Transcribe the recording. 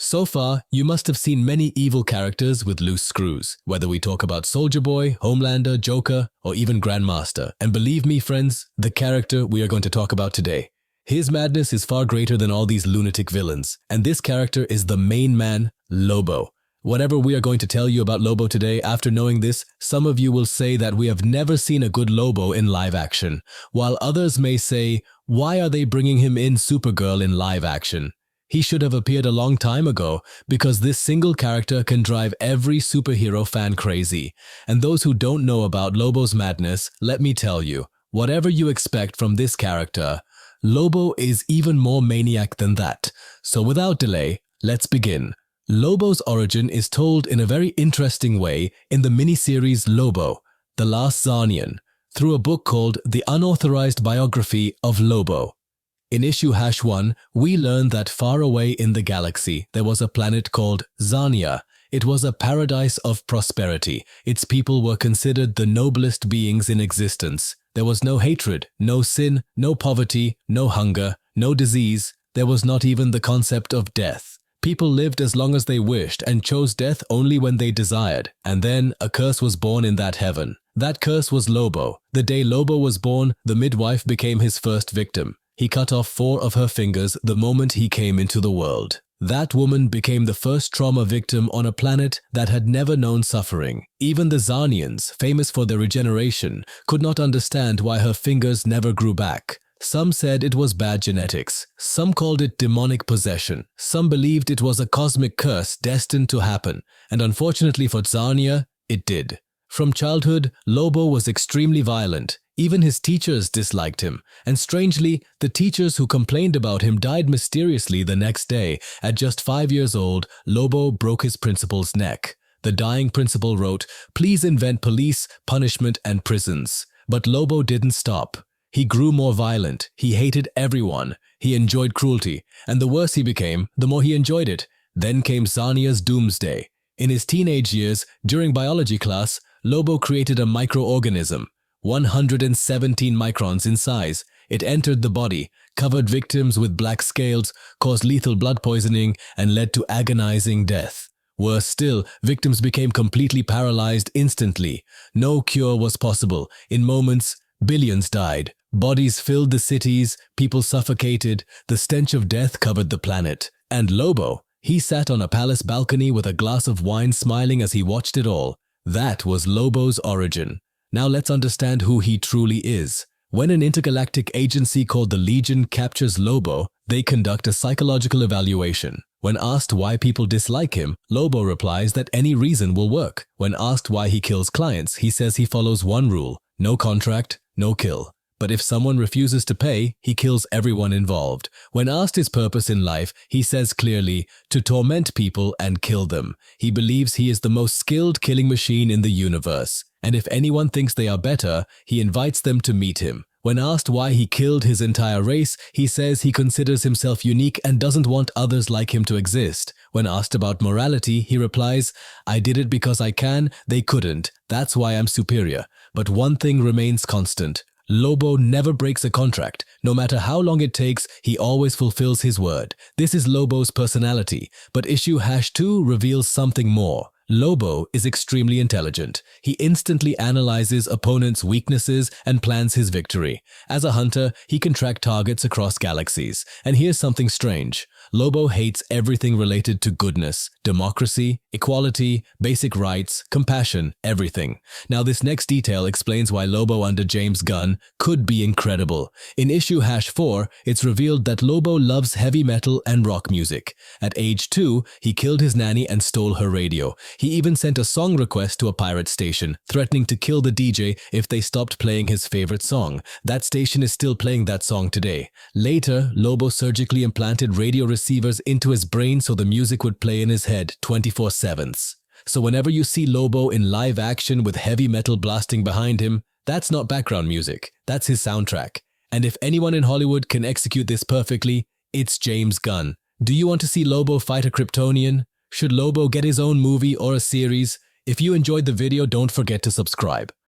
So far, you must have seen many evil characters with loose screws, whether we talk about Soldier Boy, Homelander, Joker, or even Grandmaster. And believe me, friends, the character we are going to talk about today. His madness is far greater than all these lunatic villains, and this character is the main man, Lobo. Whatever we are going to tell you about Lobo today, after knowing this, some of you will say that we have never seen a good Lobo in live action, while others may say, why are they bringing him in Supergirl in live action? He should have appeared a long time ago, because this single character can drive every superhero fan crazy. And those who don't know about Lobo's madness, let me tell you, whatever you expect from this character, Lobo is even more maniac than that. So without delay, let's begin. Lobo's origin is told in a very interesting way in the miniseries Lobo, The Last Zarnian, through a book called The Unauthorized Biography of Lobo. In issue #1, we learn that far away in the galaxy, there was a planet called Zarnia. It was a paradise of prosperity. Its people were considered the noblest beings in existence. There was no hatred, no sin, no poverty, no hunger, no disease. There was not even the concept of death. People lived as long as they wished and chose death only when they desired. And then a curse was born in that heaven. That curse was Lobo. The day Lobo was born, the midwife became his first victim. He cut off 4 of her fingers the moment he came into the world. That woman became the first trauma victim on a planet that had never known suffering. Even the Zarnians, famous for their regeneration, could not understand why her fingers never grew back. Some said it was bad genetics. Some called it demonic possession. Some believed it was a cosmic curse destined to happen. And unfortunately for Zarnia, it did. From childhood, Lobo was extremely violent. Even his teachers disliked him, and strangely, the teachers who complained about him died mysteriously the next day. At just 5 years old, Lobo broke his principal's neck. The dying principal wrote, "Please invent police, punishment, and prisons." But Lobo didn't stop. He grew more violent. He hated everyone. He enjoyed cruelty, and the worse he became, the more he enjoyed it. Then came Zarnia's doomsday. In his teenage years, during biology class, Lobo created a microorganism. 117 microns in size. It entered the body, covered victims with black scales, caused lethal blood poisoning, and led to agonizing death. Worse still, victims became completely paralyzed instantly. No cure was possible. In moments, billions died. Bodies filled the cities, people suffocated, the stench of death covered the planet. And Lobo, he sat on a palace balcony with a glass of wine smiling as he watched it all. That was Lobo's origin. Now let's understand who he truly is. When an intergalactic agency called the Legion captures Lobo, they conduct a psychological evaluation. When asked why people dislike him, Lobo replies that any reason will work. When asked why he kills clients, he says he follows one rule: no contract, no kill. But if someone refuses to pay, he kills everyone involved. When asked his purpose in life, he says clearly, to torment people and kill them. He believes he is the most skilled killing machine in the universe. And if anyone thinks they are better, he invites them to meet him. When asked why he killed his entire race, he says he considers himself unique and doesn't want others like him to exist. When asked about morality, he replies, "I did it because I can, they couldn't. That's why I'm superior." But one thing remains constant. Lobo never breaks a contract. No matter how long it takes, he always fulfills his word. This is Lobo's personality. But issue #2 reveals something more. Lobo is extremely intelligent. He instantly analyzes opponents' weaknesses and plans his victory. As a hunter, he can track targets across galaxies. And here's something strange. Lobo hates everything related to goodness, democracy, equality, basic rights, compassion, everything. Now this next detail explains why Lobo under James Gunn could be incredible. In issue #4, it's revealed that Lobo loves heavy metal and rock music. At age 2, he killed his nanny and stole her radio. He even sent a song request to a pirate station, threatening to kill the DJ if they stopped playing his favorite song. That station is still playing that song today. Later, Lobo surgically implanted radio receivers into his brain so the music would play in his head 24/7. So whenever you see Lobo in live action with heavy metal blasting behind him, that's not background music, that's his soundtrack. And if anyone in Hollywood can execute this perfectly, it's James Gunn. Do you want to see Lobo fight a Kryptonian? Should Lobo get his own movie or a series? If you enjoyed the video, don't forget to subscribe.